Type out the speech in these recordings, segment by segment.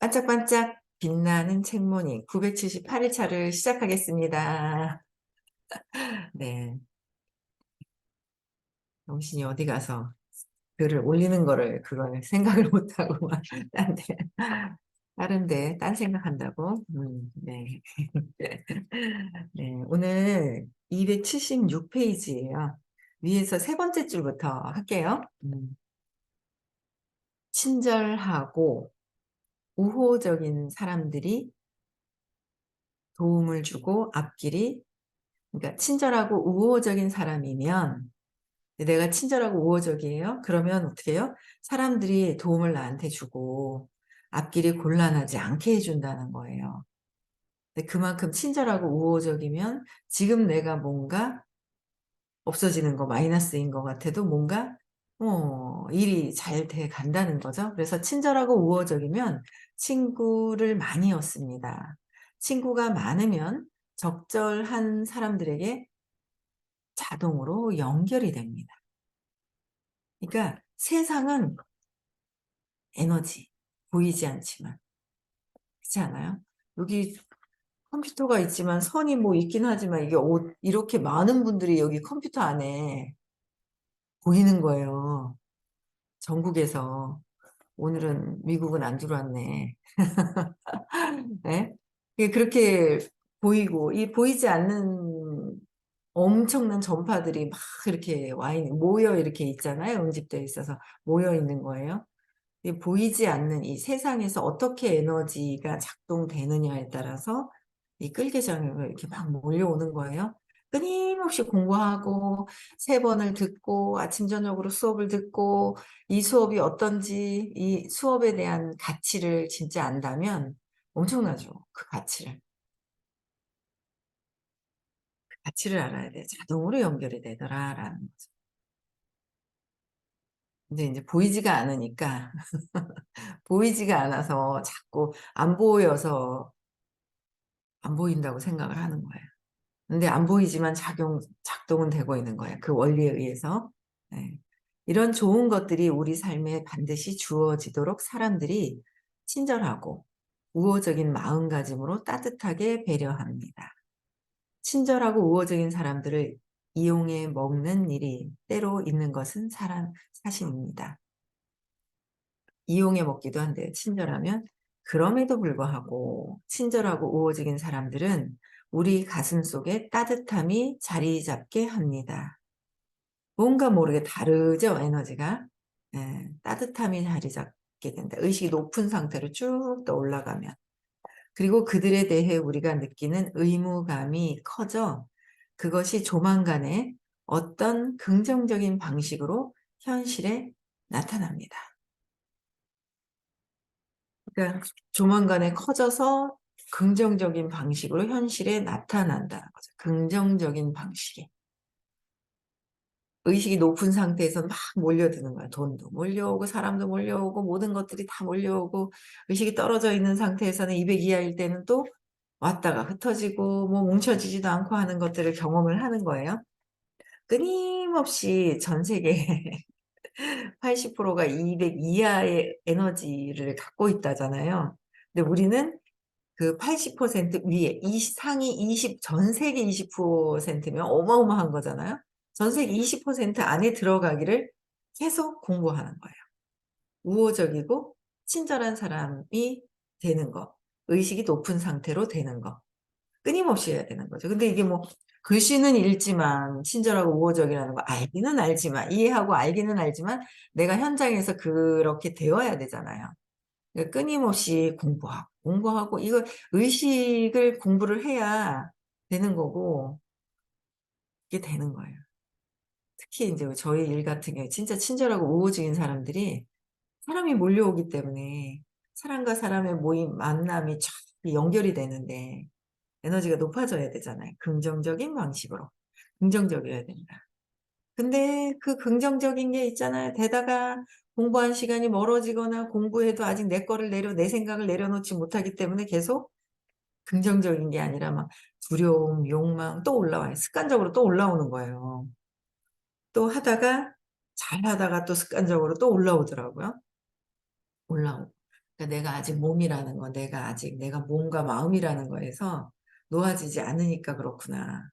반짝반짝 빛나는 책모닝 978일차를 시작하겠습니다. 네. 영신이 어디 가서 글을 올리는 거를 그걸 생각을 못 하고 막 딴 생각한다고? 네. 네. 오늘 276페이지예요. 위에서 세 번째 줄부터 할게요. 친절하고 우호적인 사람들이 도움을 주고 앞길이, 그러니까 친절하고 우호적인 사람이면, 내가 친절하고 우호적이에요? 그러면 어떻게 해요? 사람들이 도움을 나한테 주고 앞길이 곤란하지 않게 해준다는 거예요. 근데 그만큼 친절하고 우호적이면 지금 내가 뭔가 없어지는 거, 마이너스인 것 같아도 뭔가 일이 잘 돼 간다는 거죠. 그래서 친절하고 우호적이면 친구를 많이 얻습니다. 친구가 많으면 적절한 사람들에게 자동으로 연결이 됩니다. 그러니까 세상은 에너지, 보이지 않지만, 그렇지 않아요? 여기 컴퓨터가 있지만 선이 뭐 있긴 하지만 이게 이렇게 많은 분들이 여기 컴퓨터 안에 보이는 거예요. 전국에서. 오늘은 미국은 안 들어왔네. 네? 그렇게 보이고, 이 보이지 않는 엄청난 전파들이 막 이렇게 모여 이렇게 있잖아요. 응집되어 있어서 모여 있는 거예요. 보이지 않는 이 세상에서 어떻게 에너지가 작동되느냐에 따라서 이 끌개장으로 이렇게 막 몰려오는 거예요. 끊임없이 공부하고 3번을 듣고 아침 저녁으로 수업을 듣고 이 수업이 어떤지 이 수업에 대한 가치를 진짜 안다면 엄청나죠. 그 가치를 알아야 돼. 자동으로 연결이 되더라라는 거죠. 근데 이제 보이지가 않으니까 보이지가 않아서 자꾸 안 보여서 안 보인다고 생각을 하는 거예요. 근데 안 보이지만 작동은 되고 있는 거예요. 그 원리에 의해서. 네. 이런 좋은 것들이 우리 삶에 반드시 주어지도록 사람들이 친절하고 우호적인 마음가짐으로 따뜻하게 배려합니다. 친절하고 우호적인 사람들을 이용해 먹는 일이 때로 있는 것은 사실입니다. 이용해 먹기도 한데요. 친절하면. 그럼에도 불구하고 친절하고 우호적인 사람들은 우리 가슴속에 따뜻함이 자리 잡게 합니다. 뭔가 모르게 다르죠, 에너지가. 따뜻함이 자리 잡게 된다. 의식이 높은 상태로 쭉 더 올라가면. 그리고 그들에 대해 우리가 느끼는 의무감이 커져 그것이 조만간에 어떤 긍정적인 방식으로 현실에 나타납니다. 그러니까 조만간에 커져서 긍정적인 방식으로 현실에 나타난다는 거죠. 긍정적인 방식이. 의식이 높은 상태에서 막 몰려드는 거야. 돈도 몰려오고 사람도 몰려오고 모든 것들이 다 몰려오고, 의식이 떨어져 있는 상태에서는 200 이하일 때는 또 왔다가 흩어지고 뭐 뭉쳐지지도 않고 하는 것들을 경험을 하는 거예요. 끊임없이 전 세계 80%가 200 이하의 에너지를 갖고 있다잖아요. 근데 우리는 그 80% 위에 상위 20, 전 세계 20%면 어마어마한 거잖아요. 전 세계 20% 안에 들어가기를 계속 공부하는 거예요. 우호적이고 친절한 사람이 되는 거, 의식이 높은 상태로 되는 거, 끊임없이 해야 되는 거죠. 근데 이게 뭐 글씨는 읽지만 친절하고 우호적이라는 거 알기는 알지만, 이해하고 알기는 알지만 내가 현장에서 그렇게 되어야 되잖아요. 끊임없이 공부하고 이거 의식을 공부를 해야 되는 거고, 이게 되는 거예요. 특히 이제 저희 일 같은 경우에 진짜 친절하고 우호적인 사람들이, 사람이 몰려오기 때문에 사람과 사람의 만남이 쫙 연결이 되는데 에너지가 높아져야 되잖아요. 긍정적인 방식으로. 긍정적이어야 된다. 근데 그 긍정적인 게 있잖아요. 게다가 공부한 시간이 멀어지거나 공부해도 아직 내 생각을 내려놓지 못하기 때문에 계속 긍정적인 게 아니라 막 두려움, 욕망 또 올라와요. 습관적으로 또 올라오는 거예요. 또 잘하다가 또 습관적으로 또 올라오더라고요. 올라오고. 그러니까 내가 아직 몸이라는 거, 내가 아직 내가 몸과 마음이라는 거에서 놓아지지 않으니까 그렇구나.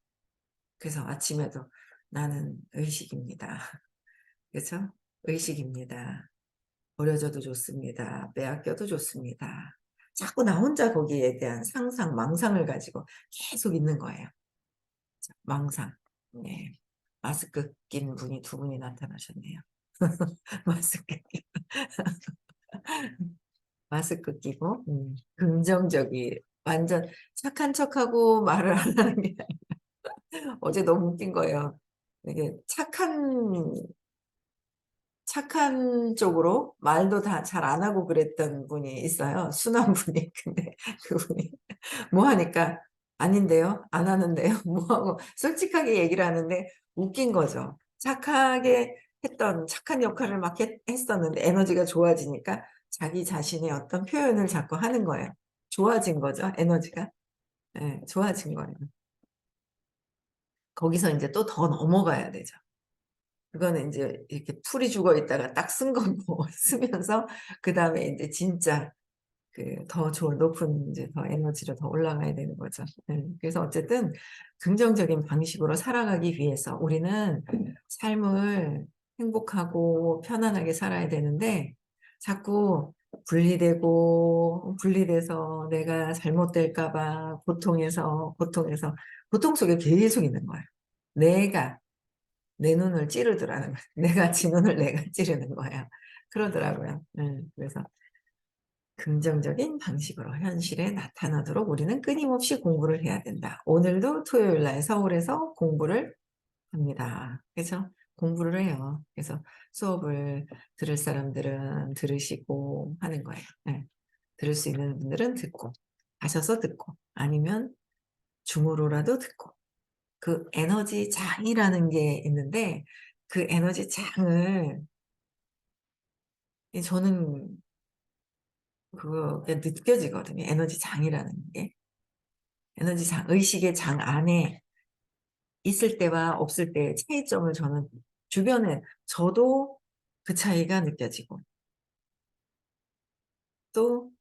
그래서 아침에도 나는 의식입니다. 그렇죠? 의식입니다. 버려져도 좋습니다. 빼앗겨도 좋습니다. 자꾸 나 혼자 거기에 대한 상상, 망상을 가지고 계속 있는 거예요. 망상. 네. 마스크 낀 분이 두 분이 나타나셨네요. 마스크 끼 마스크 끼고 긍정적이 완전 착한 척하고 말을 안 하는 게 어제 너무 웃긴 거예요. 이게 착한 쪽으로 말도 다 잘 안 하고 그랬던 분이 있어요. 순한 분이. 근데 그분이 뭐 하니까 "아닌데요. 안 하는데요." 뭐 하고 솔직하게 얘기를 하는데 웃긴 거죠. 착하게 했던 착한 역할을 막 했었는데 에너지가 좋아지니까 자기 자신의 어떤 표현을 자꾸 하는 거예요. 좋아진 거죠, 에너지가. 예. 좋아진 거예요. 거기서 인제 또 더 넘어가야 되죠. 그거는 인제 이렇게 풀이 죽어 있다가 딱 쓴 거고 쓰면서 그다음에 인제 진짜 그 더 좋은 높은 이제 더 에너지로 더 올라가야 되는 거죠. 그래서 어쨌든 긍정적인 방식으로 살아가기 위해서 우리는 삶을 행복하고 편안하게 살아야 되는데 자꾸 분리돼서 내가 잘못될까 봐 고통에서 고통 속에 계속 있는 거예요. 내가 내 눈을 찌르더라는 거예요. 내가 지 눈을 내가 찌르는 거야. 그러더라고요. 그래서 긍정적인 방식으로 현실에 나타나도록 우리는 끊임없이 공부를 해야 된다. 오늘도 토요일 날 서울에서 공부를 합니다. 그죠? 공부를 해요. 그래서 수업을 들을 사람들은 들으시고 하는 거예요. 예. 들을 수 있는 분들은 듣고, 가셔서 듣고, 아니면 줌으로라도 듣고. 그 에너지 장이라는 게 있는데 그 에너지 장을 저는 그게 느껴지거든요. 에너지 장이라는 게. 에너지 장, 의식의 장 안에 있을 때와 없을 때의 차이점을 저는 주변에 저도 그 차이가 느껴지고 또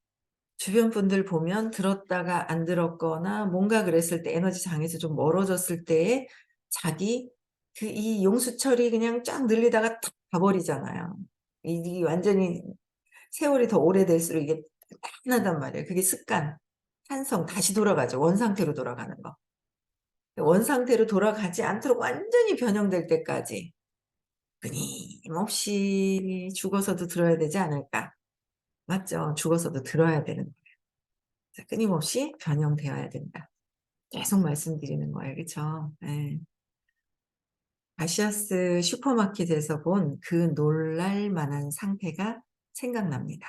주변 분들 보면 들었다가 안 들었거나 뭔가 그랬을 때 에너지 장에서 좀 멀어졌을 때에 자기 이 용수철이 그냥 쫙 늘리다가 탁 가버리잖아요. 이 완전히 세월이 더 오래될수록 이게 단단하단 말이에요. 그게 습관, 탄성 다시 돌아가죠. 원상태로 돌아가는 거. 원상태로 돌아가지 않도록 완전히 변형될 때까지 끊임없이 죽어서도 들어야 되지 않을까. 맞죠? 죽어서도 들어야 되는 거예요. 끊임없이 변형되어야 된다. 계속 말씀드리는 거예요. 그쵸? 예. 가시아스 슈퍼마켓에서 본 그 놀랄 만한 상태가 생각납니다.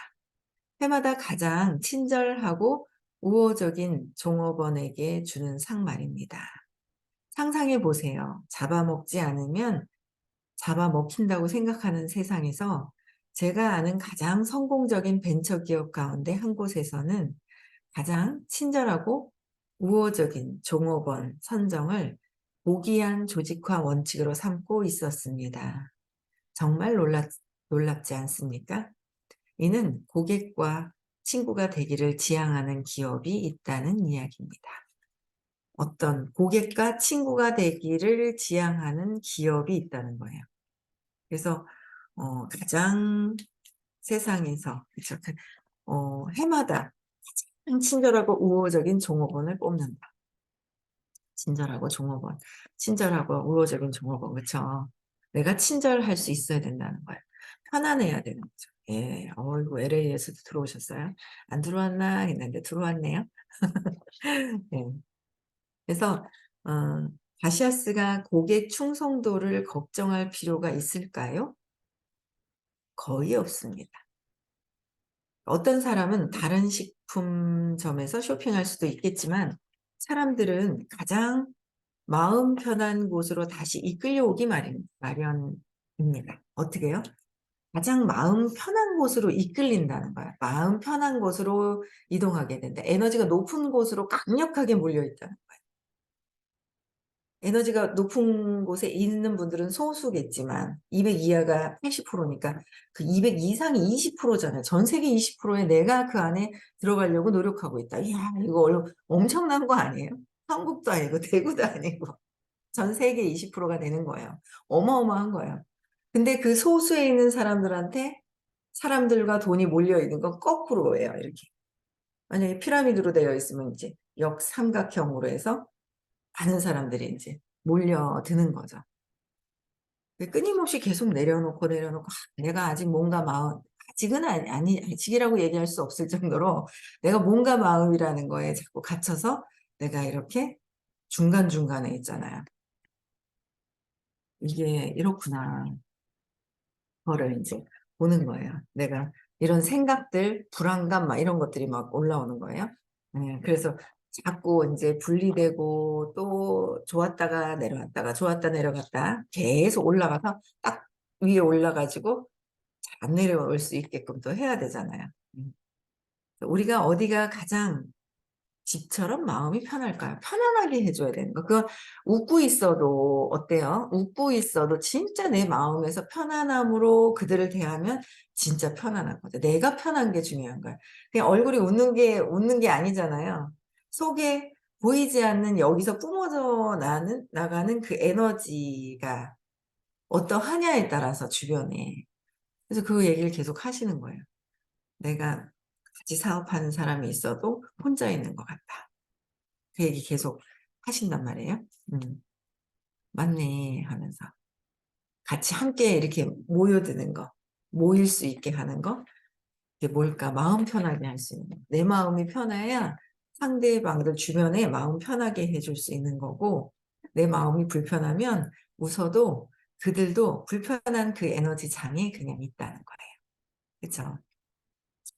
해마다 가장 친절하고 우호적인 종업원에게 주는 상 말입니다. 상상해 보세요. 잡아먹지 않으면 잡아먹힌다고 생각하는 세상에서 제가 아는 가장 성공적인 벤처기업 가운데 한 곳에서는 가장 친절하고 우호적인 종업원 선정을 고귀한 조직화 원칙으로 삼고 있었습니다. 정말 놀랍지 않습니까? 이는 고객과 친구가 되기를 지향하는 기업이 있다는 이야기입니다. 어떤 고객과 친구가 되기를 지향하는 기업이 있다는 거예요. 그래서 가장 세상에서 그쵸. 해마다 가장 친절하고 우호적인 종업원을 뽑는다. 친절하고 종업원. 친절하고 우호적인 종업원. 그쵸. 내가 친절할 수 있어야 된다는 거예요. 편안해야 되는 거죠. 예. 어이구 LA에서도 들어오셨어요? 안 들어왔나 했는데 들어왔네요. 예. 그래서 어 가시아스가 고객 충성도를 걱정할 필요가 있을까요? 거의 없습니다. 어떤 사람은 다른 식품점에서 쇼핑할 수도 있겠지만 사람들은 가장 마음 편한 곳으로 다시 이끌려오기 마련입니다. 어떻게요? 가장 마음 편한 곳으로 이끌린다는 거야. 마음 편한 곳으로 이동하게 된다. 에너지가 높은 곳으로 강력하게 몰려있다는 거야. 에너지가 높은 곳에 있는 분들은 소수겠지만 200 이하가 80%니까 그 200 이상이 20%잖아요. 전 세계 20%에 내가 그 안에 들어가려고 노력하고 있다. 이야, 이거 엄청난 거 아니에요? 한국도 아니고 대구도 아니고 전 세계 20%가 되는 거예요. 어마어마한 거예요. 근데 그 소수에 있는 사람들한테 사람들과 돈이 몰려 있는 건 거꾸로예요. 이렇게. 만약에 피라미드로 되어 있으면 이제 역삼각형으로 해서 많은 사람들이 이제 몰려드는 거죠. 끊임없이 계속 내려놓고 내려놓고 내가 아직 뭔가 마음 아직은 아직이라고 얘기할 수 없을 정도로 내가 뭔가 마음이라는 거에 자꾸 갇혀서 내가 이렇게 중간중간에 있잖아요. 이게 이렇구나. 그거를 이제 보는 거예요. 내가 이런 생각들, 불안감 막 이런 것들이 막 올라오는 거예요. 그래서 자꾸 이제 분리되고 또 좋았다가 내려왔다가 좋았다 내려갔다 계속 올라가서 딱 위에 올라가지고 잘 안 내려올 수 있게끔 또 해야 되잖아요. 우리가 어디가 가장 집처럼 마음이 편할까요? 편안하게 해줘야 되는 거. 그건 웃고 있어도 어때요? 웃고 있어도 진짜 내 마음에서 편안함으로 그들을 대하면 진짜 편안한 거죠. 내가 편한 게 중요한 거예요. 그냥 얼굴이 웃는 게 아니잖아요. 속에 보이지 않는 여기서 뿜어져 나가는 그 에너지가 어떠하냐에 따라서 주변에. 그래서 그 얘기를 계속 하시는 거예요. 내가 같이 사업하는 사람이 있어도 혼자 있는 것 같다. 그 얘기 계속 하신단 말이에요. 맞네 하면서 같이 함께 이렇게 모여드는 거, 모일 수 있게 하는 거, 이게 뭘까? 마음 편하게 할 수 있는 거. 내 마음이 편해야 상대방들 주변에 마음 편하게 해줄 수 있는 거고, 내 마음이 불편하면 웃어도 그들도 불편한 그 에너지 장에 그냥 있다는 거예요. 그렇죠?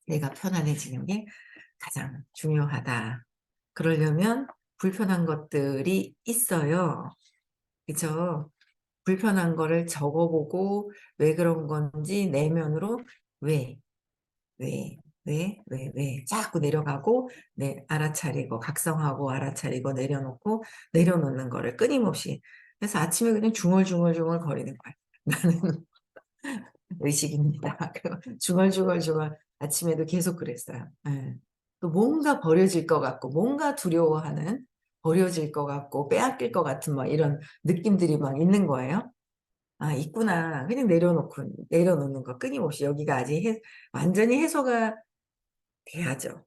내가 편안해지는 게 가장 중요하다. 그러려면 불편한 것들이 있어요. 그쵸? 불편한 거를 적어보고 왜 그런 건지 내면으로 왜, 왜 자꾸 내려가고 알아차리고 각성하고 알아차리고 내려놓고 내려놓는 거를 끊임없이 그래서 아침에 그냥 중얼중얼 거리는 거예요. 나는 의식입니다. 중얼중얼 아침에도 계속 그랬어요. 예. 또 뭔가 버려질 것 같고 뭔가 두려워하는 버려질 것 같고 빼앗길 것 같은 막 이런 느낌들이 막 있는 거예요. 아, 있구나. 그냥 내려놓는 거 끊임없이 여기가 아직 완전히 해소가 돼야죠.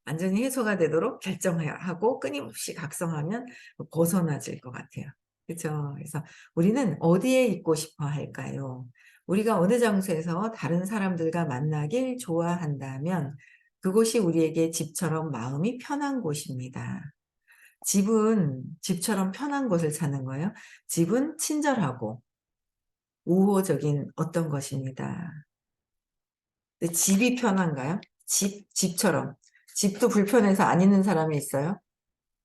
완전히 해소가 되도록 결정하고 끊임없이 각성하면 벗어나질 것 같아요. 그렇죠? 그래서 우리는 어디에 있고 싶어 할까요? 우리가 어느 장소에서 다른 사람들과 만나길 좋아한다면 그곳이 우리에게 집처럼 마음이 편한 곳입니다. 집은 집처럼 편한 곳을 찾는 거예요. 집은 친절하고 우호적인 어떤 것입니다. 근데 집이 편한가요? 집처럼. 집도 불편해서 안 있는 사람이 있어요?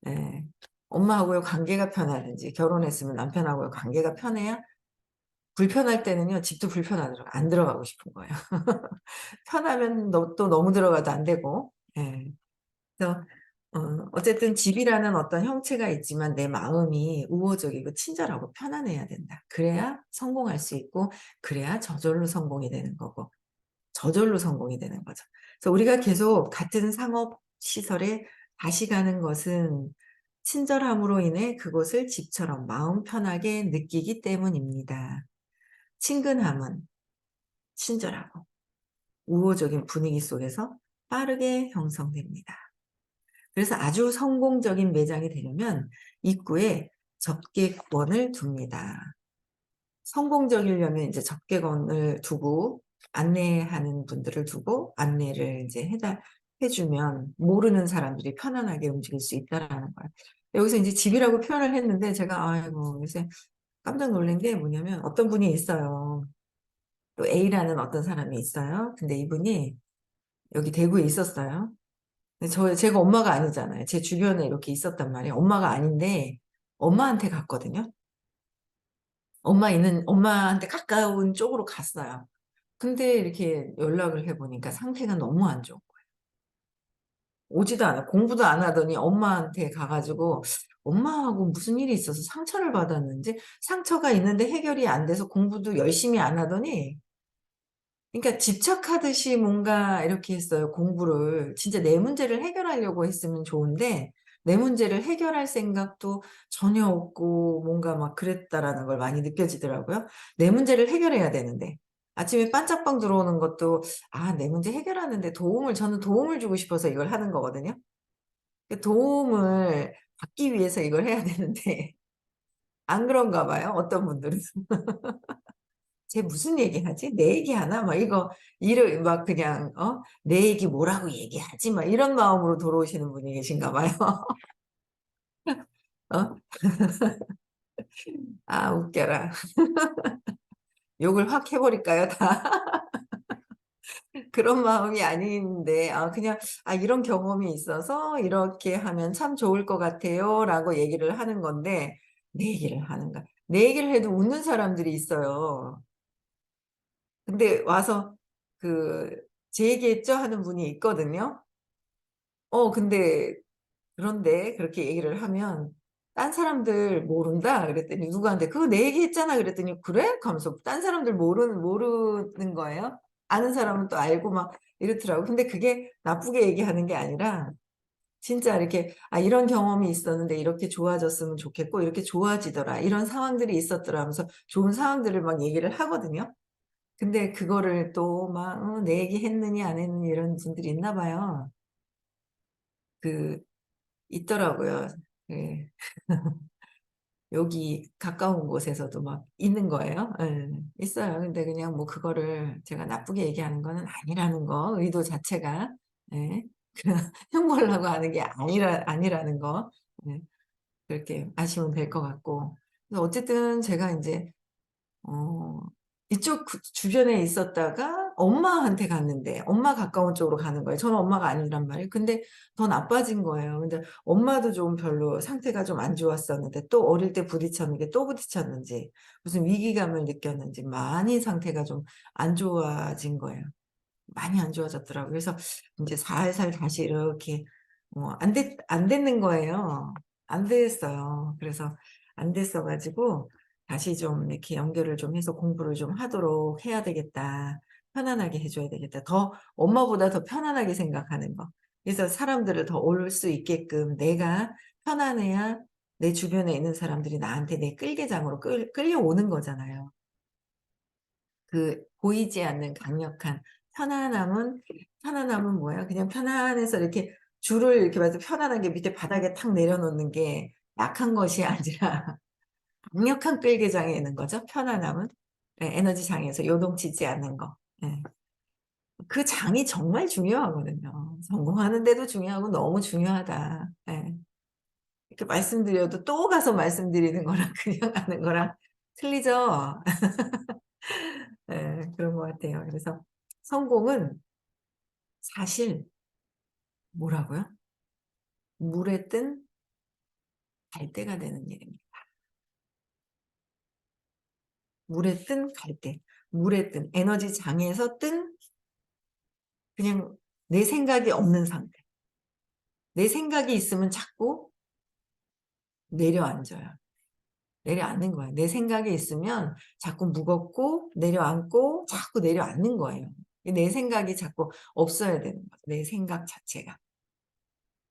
네. 엄마하고의 관계가 편하든지 결혼했으면 남편하고의 관계가 편해야 불편할 때는요. 집도 불편하더라고요. 안 들어가고 싶은 거예요. 편하면 또 너무 들어가도 안 되고. 예. 그래서 어쨌든 집이라는 어떤 형체가 있지만 내 마음이 우호적이고 친절하고 편안해야 된다. 그래야 성공할 수 있고 그래야 저절로 성공이 되는 거고 저절로 성공이 되는 거죠. 그래서 우리가 계속 같은 상업 시설에 다시 가는 것은 친절함으로 인해 그곳을 집처럼 마음 편하게 느끼기 때문입니다. 친근함은 친절하고 우호적인 분위기 속에서 빠르게 형성됩니다. 그래서 아주 성공적인 매장이 되려면 입구에 접객권을 둡니다. 성공적이려면 이제 접객권을 두고 안내하는 분들을 두고 안내를 이제 해주면 모르는 사람들이 편안하게 움직일 수 있다라는 거예요. 여기서 이제 집이라고 표현을 했는데 제가 아이고 요새 깜짝 놀란 게 뭐냐면 어떤 분이 있어요. 또 A라는 어떤 사람이 있어요. 근데 이분이 여기 대구에 있었어요. 근데 제가 엄마가 아니잖아요. 제 주변에 이렇게 있었단 말이에요. 엄마가 아닌데 엄마한테 갔거든요. 엄마한테 가까운 쪽으로 갔어요. 근데 이렇게 연락을 해보니까 상태가 너무 안 좋은 거예요. 오지도 않아. 공부도 안 하더니 엄마한테 가가지고 엄마하고 무슨 일이 있어서 상처를 받았는지 상처가 있는데 해결이 안 돼서 공부도 열심히 안 하더니 그러니까 집착하듯이 뭔가 이렇게 했어요, 공부를. 진짜 내 문제를 해결하려고 했으면 좋은데 내 문제를 해결할 생각도 전혀 없고 뭔가 막 그랬다라는 걸 많이 느껴지더라고요. 내 문제를 해결해야 되는데 아침에 반짝빵 들어오는 것도 내 문제 해결하는데 저는 도움을 주고 싶어서 이걸 하는 거거든요. 그 도움을 받기 위해서 이걸 해야 되는데 안 그런가 봐요, 어떤 분들은. '쟤 무슨 얘기하지? 내 얘기하나?' 막 이를 막 그냥 '내 얘기 뭐라고 얘기하지?' 막 이런 마음으로 들어오시는 분이 계신가 봐요. 어? 웃겨라. 욕을 확 해 버릴까요 다? 그런 마음이 아닌데 그냥 이런 경험이 있어서 "이렇게 하면 참 좋을 것 같아요."라고 얘기를 하는 건데 내 얘기를 하는가. 내 얘기를 해도 웃는 사람들이 있어요. 근데 와서 그 "제 얘기했죠?" 하는 분이 있거든요. 근데 그런데 그렇게 얘기를 하면 "딴 사람들 모른다." 그랬더니 누구한테 "그거 내 얘기했잖아." 그랬더니 "그래?" 하면서 딴 사람들 모르는 거예요. 아는 사람은 또 알고 막 이렇더라고요. 근데 그게 나쁘게 얘기하는 게 아니라 진짜 이렇게 이런 경험이 있었는데 이렇게 좋아졌으면 좋겠고 이렇게 좋아지더라. 이런 상황들이 있었더라." 하면서 좋은 상황들을 막 얘기를 하거든요. 근데 그거를 또 막 내 얘기 했느니 안 했느니 이런 분들이 있나 봐요. 그 있더라고요. 예. 여기 가까운 곳에서도 막 있는 거예요. 예. 있어요. 근데 그냥 뭐 그거를 제가 나쁘게 얘기하는 거는 아니라는 거 의도 자체가 예. 그 흉보려고 하는 게 아니라는 거 예. 그렇게 아시면 될 것 같고. 그래서 어쨌든 제가 인제 어 이쪽 주변에 있었다가 엄마한테 갔는데 엄마 가까운 쪽으로 가는 거예요. 저는 엄마가 아니란 말이에요. 근데 더 나빠진 거예요. 근데 엄마도 좀 별로 상태가 좀 안 좋았었는데 또 어릴 때 부딪혔는데 또 부딪혔는지 무슨 위기감을 느꼈는지 많이 상태가 좀 안 좋아진 거예요. 많이 안 좋아졌더라고요. 그래서 인제 살살 다시 이렇게 안 됐는 거예요. 안 됐어요. 그래서 안 됐어 가지고 다시 좀 이렇게 연결을 좀 해서 '공부를 좀 하도록 해야 되겠다. 편안하게 해 줘야 되겠다.' 더 엄마보다 더 편안하게 생각하는 거. 그래서 사람들을 더 올 수 있게끔 내가 편안해야 내 주변에 있는 사람들이 나한테 내 끌개장으로 끌려오는 거잖아요. 보이지 않는 강력한 편안함은 뭐예요? 그냥 편안해서 이렇게 줄을 이렇게 봐서 편안하게 밑에 바닥에 탁 내려놓는 게 약한 것이 아니라 강력한 끌개장에 있는 거죠, 편안함은. 예, 에너지 장에서 요동치지 않는 거. 예. 그 장이 정말 중요하거든요. 성공하는 데도 중요하고 너무 중요하다. 예. 이렇게 말씀드려도 또 가서 말씀드리는 거랑 그냥 하는 거랑 틀리죠? 예. 그런 것 같아요. 그래서 성공은 사실 뭐라고요? 물에 뜬 갈대가 되는 일입니다. 물에 뜬 갈대. 물에 뜬 에너지 장에서 뜬 그냥 내 생각이 없는 상태. 내 생각이 있으면 자꾸 내려앉아요. 내려앉는 거예요. 내 생각이 있으면 자꾸 무겁고 내려앉고 자꾸 내려앉는 거예요. 내 생각이 자꾸 없어야 되는 거죠. 내 생각 자체가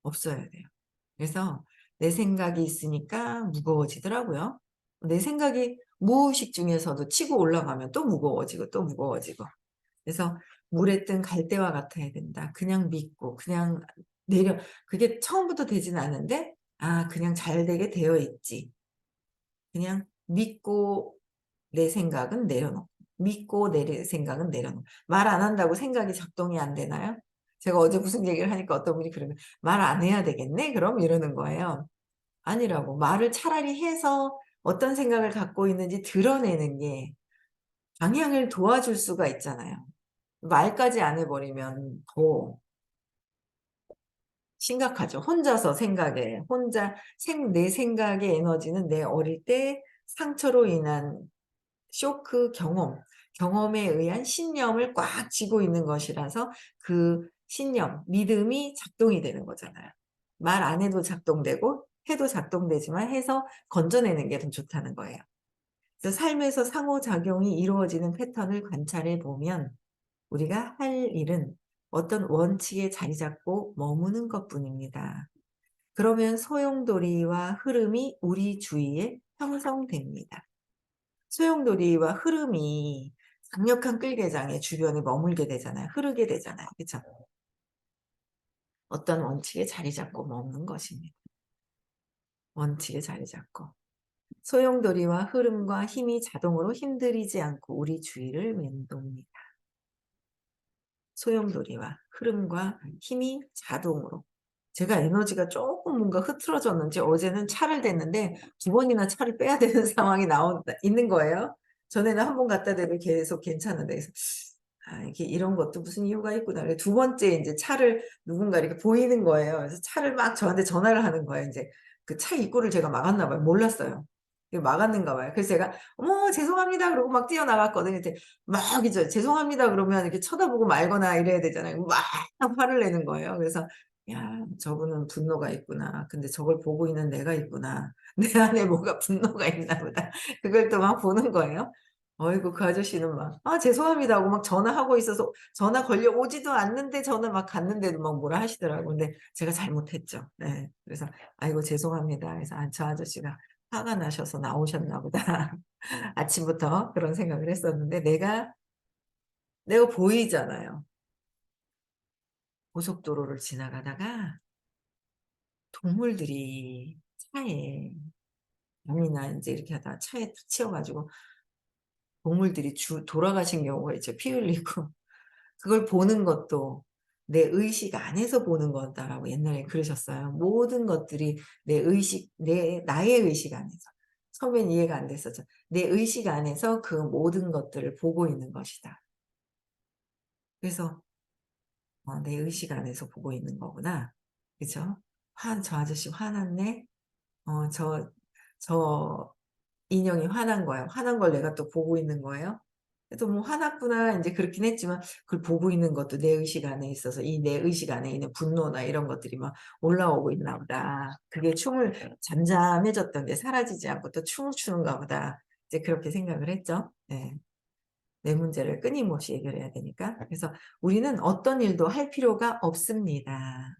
없어야 돼요. 그래서 내 생각이 있으니까 무거워지더라고요. 내 생각이 무의식 중에서도 치고 올라가면 또 무거워지고 또 무거워지고. 그래서 '물에 뜬 갈대와 같아야 된다.' 그냥 믿고 그냥 내려 그게 처음부터 되진 않은데 그냥 잘 되게 되어 있지. 그냥 믿고 내 생각은 내려놓고 믿고 내 생각은 내려놓고 말 안 한다고 생각이 작동이 안 되나요? 제가 어제 무슨 얘기를 하니까 어떤 분이 그러는 "말 안 해야 되겠네 그럼?" 이러는 거예요. 아니라고. 말을 차라리 해서 어떤 생각을 갖고 있는지 드러내는 게 방향을 도와줄 수가 있잖아요. 말까지 안 해 버리면 더 심각하죠. 혼자서 생각에 혼자 내 생각의 에너지는 내 어릴 때 상처로 인한 쇼크 경험에 의한 신념을 꽉 쥐고 있는 것이라서 그 신념, 믿음이 작동이 되는 거잖아요. 말 안 해도 작동되고 해도 작동되지만 해서 건져내는 게 더 좋다는 거예요. 그래서 삶에서 상호작용이 이루어지는 패턴을 관찰해 보면 우리가 할 일은 어떤 원칙에 자리 잡고 머무는 것뿐입니다. 그러면 소용돌이와 흐름이 우리 주위에 형성됩니다. 소용돌이와 흐름이 강력한 끌개장의 주변에 머물게 되잖아요. 흐르게 되잖아요. 그쵸? 어떤 원칙에 자리 잡고 머무는 것입니다. 원칙에 자리 잡고. 소용돌이와 흐름과 힘이 자동으로 힘들이지 않고 우리 주위를 맴돕니다. 소용돌이와 흐름과 힘이 자동으로. 제가 에너지가 조금 뭔가 흐트러졌는지 어제는 차를 댔는데 2번이나 차를 빼야 되는 상황이 있는 거예요. 전에는 1번 갖다 대도 계속 괜찮은데 그래서 '아 이게 이런 것도 무슨 이유가 있구나.' 그래서 두 번째 인제 차를 누군가 이렇게 보이는 거예요. 그래서 차를 막 저한테 전화를 하는 거예요. 인제 그 차 입구를 제가 막았나 봐요. 몰랐어요. 이거 막았는가 봐요. 그래서 제가 "어머 죄송합니다." 그러고 막 뛰어나갔거든요. 이제 막 이제 "죄송합니다." 그러면 이렇게 쳐다보고 말거나 이래야 되잖아요. 막 화를 내는 거예요. 그래서 '야 저분은 분노가 있구나. 근데 저걸 보고 있는 내가 있구나. 내 안에 뭔가 분노가 있나 보다.' 그걸 또 막 보는 거예요. 어이구 그 아저씨는 막 "아 죄송합니다." 하고 막 전화하고 있어서 전화 걸려 오지도 않는데 전화 막 갔는데도 막 뭐라 하시더라고요. 근데 제가 잘못했죠. 네. 그래서 "아이고 죄송합니다." 해서 '아 저 아저씨가 화가 나셔서 나오셨나 보다.' 아침부터 그런 생각을 했었는데 내가 보이잖아요. 고속도로를 지나가다가 동물들이 차에 밤이나 인제 이렇게 하다가 차에 탁 치여 가지고 동물들이 돌아가신 경우가 있죠, 피 흘리고. 그걸 보는 것도 '내 의식 안에서 보는 거다.'라고 옛날에 그러셨어요. 모든 것들이 나의 의식 안에서. 처음엔 이해가 안 됐었죠. '내 의식 안에서 그 모든 것들을 보고 있는 것이다.' 그래서 '내 의식 안에서 보고 있는 거구나.' 그죠? '저 아저씨 화났네. 저 인형이 화난 거야. 화난 걸 내가 또 보고 있는 거예요. 그래도 뭐 '화났구나.' 인제 그렇긴 했지만 그걸 보고 있는 것도 내 의식 안에 있어서 이 내 의식 안에 있는 분노나 이런 것들이 막 올라오고 있나 보다. 그게 잠잠해졌던 게 사라지지 않고 또 춤을 추는가 보다. 이제 그렇게 생각을 했죠. 네. 내 문제를 끊임없이 해결해야 되니까. 그래서 우리는 어떤 일도 할 필요가 없습니다.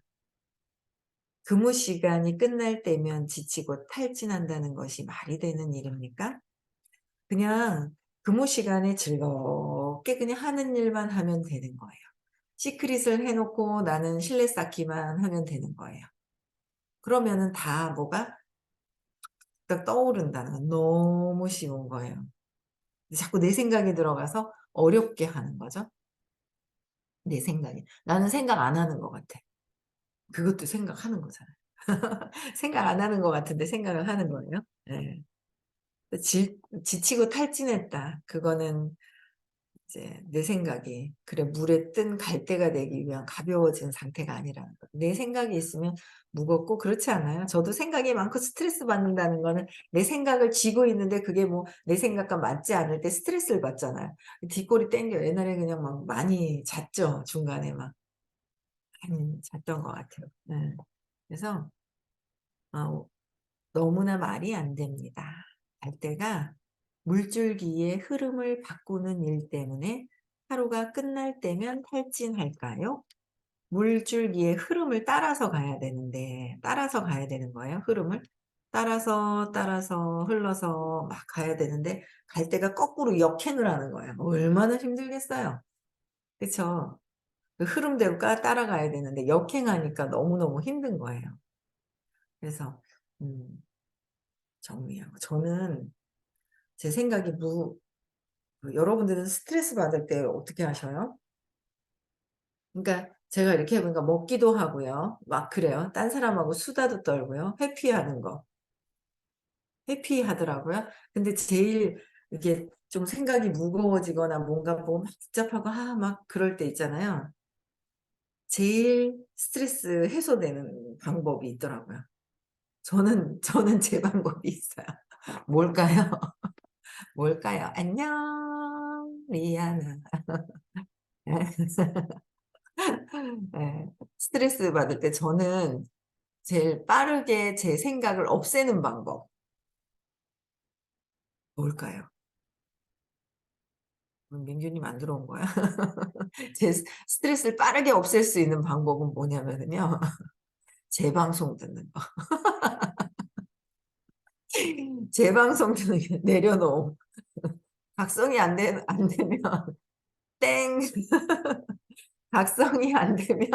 근무 시간이 끝날 때면 지치고 탈진한다는 것이 말이 되는 일입니까? 그냥 근무 시간에 즐겁게 그냥 하는 일만 하면 되는 거예요. 시크릿을 해 놓고 나는 실내 쌓기만 하면 되는 거예요. 그러면은 다 뭐가 딱 떠오른다는 건 너무 쉬운 거예요. 근데 자꾸 내 생각이 들어가서 어렵게 하는 거죠, 내 생각이. 나는 생각 안 하는 것 같아. 그것도 생각하는 거잖아요. 생각 안 하는 것 같은데 생각을 하는 거예요. 예. 지치고 탈진했다. 그거는 이제 내 생각이 그래 물에 뜬 갈대가 되기 위한 가벼워진 상태가 아니라는 거. 내 생각이 있으면 무겁고 그렇지 않아요? 저도 생각이 많고 스트레스 받는다는 거는 내 생각을 쥐고 있는데 그게 뭐 내 생각과 맞지 않을 때 스트레스를 받잖아요. 뒷골이 땡겨요. 옛날에 그냥 막 많이 잤죠. 중간에 막 많이 잤던 것 같아요. 네. 그래서 어 너무나 말이 안 됩니다. 갈대가 물줄기의 흐름을 바꾸는 일 때문에 하루가 끝날 때면 탈진할까요? 물줄기의 흐름을 따라서 가야 되는데 따라서 가야 되는 거예요, 흐름을. 따라서 흘러서 막 가야 되는데 갈대가 거꾸로 역행을 하는 거예요. 얼마나 힘들겠어요. 그쵸? 그 흐름대로 따라가야 되는데 역행하니까 너무너무 힘든 거예요. 그래서 음 정리하고 저는 제 생각이 여러분들은 스트레스 받을 때 어떻게 하셔요? 그러니까 제가 이렇게 해 보니까 먹기도 하고요. 막 그래요. 딴 사람하고 수다도 떨고요. 회피하는 거. 회피하더라고요. 근데 제일 이게 좀 생각이 무거워지거나 뭔가 뭐 막 복잡하고 막 그럴 때 있잖아요. 제일 스트레스 해소되는 방법이 있더라고요. 저는 제 방법이 있어요. 뭘까요? 뭘까요? "안녕 리안아." 예. 스트레스 받을 때 저는 제일 빠르게 제 생각을 없애는 방법 뭘까요? 민규님 안 들어온 거야? 제 스트레스를 빠르게 없앨 수 있는 방법은 뭐냐면은요. 재방송 듣는 거. 재방송 듣는 게 내려놓음. 각성이 안 되면 땡. 각성이 안 되면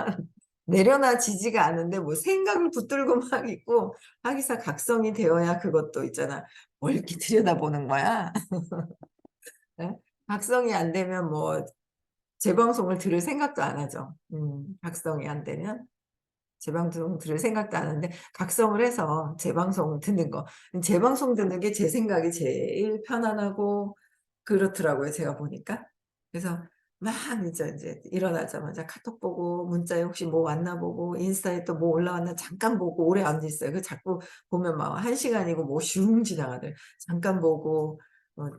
내려놔지지가 않은데 뭐 생각을 붙들고 막 있고 하기사 각성이 되어야 그것도 있잖아. 뭘 이렇게 들여다보는 거야. 예? 각성이 안 되면 뭐 재방송을 들을 생각도 안 하죠. 각성이 안 되면 재방송 들을 생각도 안 하는데 각성을 해서 재방송 듣는 거. 재방송 듣는 게 제 생각이 제일 편안하고 그렇더라고요, 제가 보니까. 그래서 막 인제 일어나자마자 카톡 보고 문자에 혹시 뭐 왔나 보고 인스타에 또 뭐 올라왔나 잠깐 보고 오래 앉아 있어요. 그 자꾸 보면 막 1 시간이고 뭐 슝 지나가더라고요. 잠깐 보고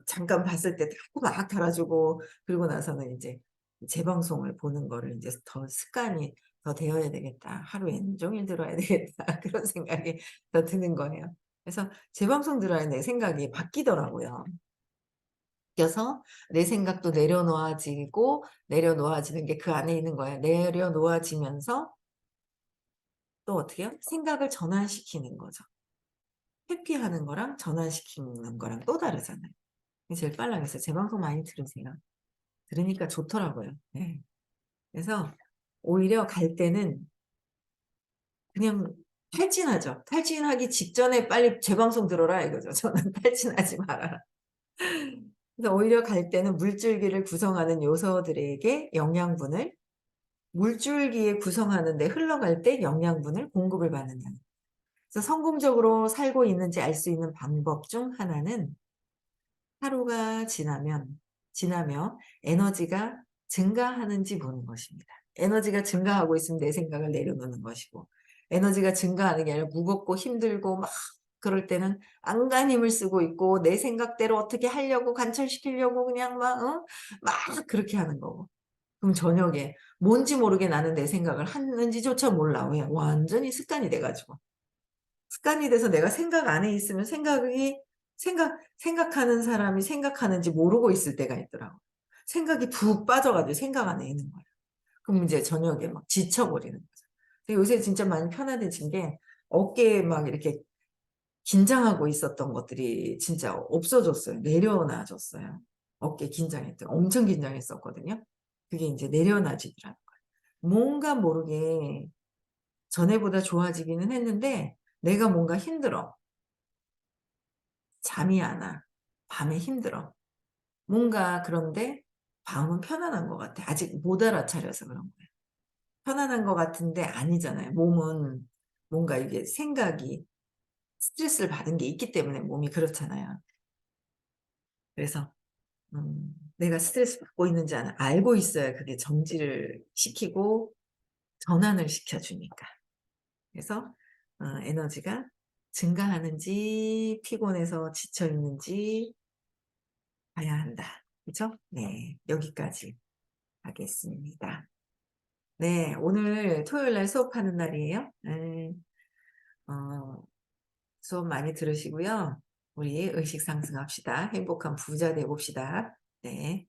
잠깐 봤을 때 자꾸 막 달아 주고 그러고 나서는 인제 재방송을 보는 거를 인제 더 습관이 더 되어야 되겠다. '하루에 온종일 들어야 되겠다.' 그런 생각이 더 드는 거예요. 그래서 재방송 들어야 내 생각이 바뀌더라고요. 바뀌어서 내 생각도 내려놓아지고 내려놓아지는 게 그 안에 있는 거예요. 내려놓아지면서 또 어떻게 해요? 생각을 전환시키는 거죠. 회피하는 거랑 전환시키는 거랑 또 다르잖아요. 그게 제일 빨라요. 재방송 많이 들으세요. 들으니까 좋더라고요. 네. 그래서 오히려 갈 때는 그냥 탈진하죠. 탈진하기 직전에 "빨리 재방송 들어라." 이거죠. 저는 "탈진하지 말아라." 그래서 오히려 갈 때는 물줄기를 구성하는 요소들에게 영양분을 물줄기에 구성하는 데 흘러갈 때 영양분을 공급을 받는다. 그래서 성공적으로 살고 있는지 알 수 있는 방법 중 하나는 하루가 지나며 에너지가 증가하는지 보는 것입니다. 에너지가 증가하고 있으면 내 생각을 내려놓는 것이고 에너지가 증가하는 게 아니라 무겁고 힘들고 막 그럴 때는 안간 힘을 쓰고 있고 내 생각대로 어떻게 하려고 관철시키려고 그냥 막 막 그렇게 하는 거고. 그럼 저녁에 뭔지 모르게 나는 내 생각을 하는지조차 몰라. 왜? 완전히 습관이 돼 가지고. 습관이 돼서 내가 생각 안에 있으면 생각하는 사람이 생각하는지 모르고 있을 때가 있더라고요. 생각이 푹 빠져 가지고 생각 안에 있는 거예요. 그럼 이제 저녁에 막 지쳐 버리는 거죠. 근데 요새 진짜 많이 편안해진 게 어깨에 막 이렇게 긴장하고 있었던 것들이 진짜 없어졌어요. 내려놔 졌어요. 어깨 긴장했던 엄청 긴장했었거든요. 그게 인제 내려놔지더라고요. 뭔가 모르게 전에보다 좋아지기는 했는데 내가 뭔가 힘들어. 잠이 안 와. 밤에 힘들어. 뭔가 그런데 마음은 편안한 것 같아. 아직 못 알아차려서 그런 거예요. 편안한 것 같은데 아니잖아요. 몸은 뭔가 이게 생각이 스트레스를 받은 게 있기 때문에 몸이 그렇잖아요. 그래서 내가 스트레스 받고 있는지 알고 있어야 그게 정지를 시키고 전환을 시켜 주니까. 그래서 에너지가 증가하는지 피곤해서 지쳐 있는지 봐야 한다. 그죠? 네. 여기까지 하겠습니다. 네. 오늘 토요일 날 수업하는 날이에요. 예. 어 수업 많이 들으시고요. 우리 의식 상승합시다. 행복한 부자 돼 봅시다. 네.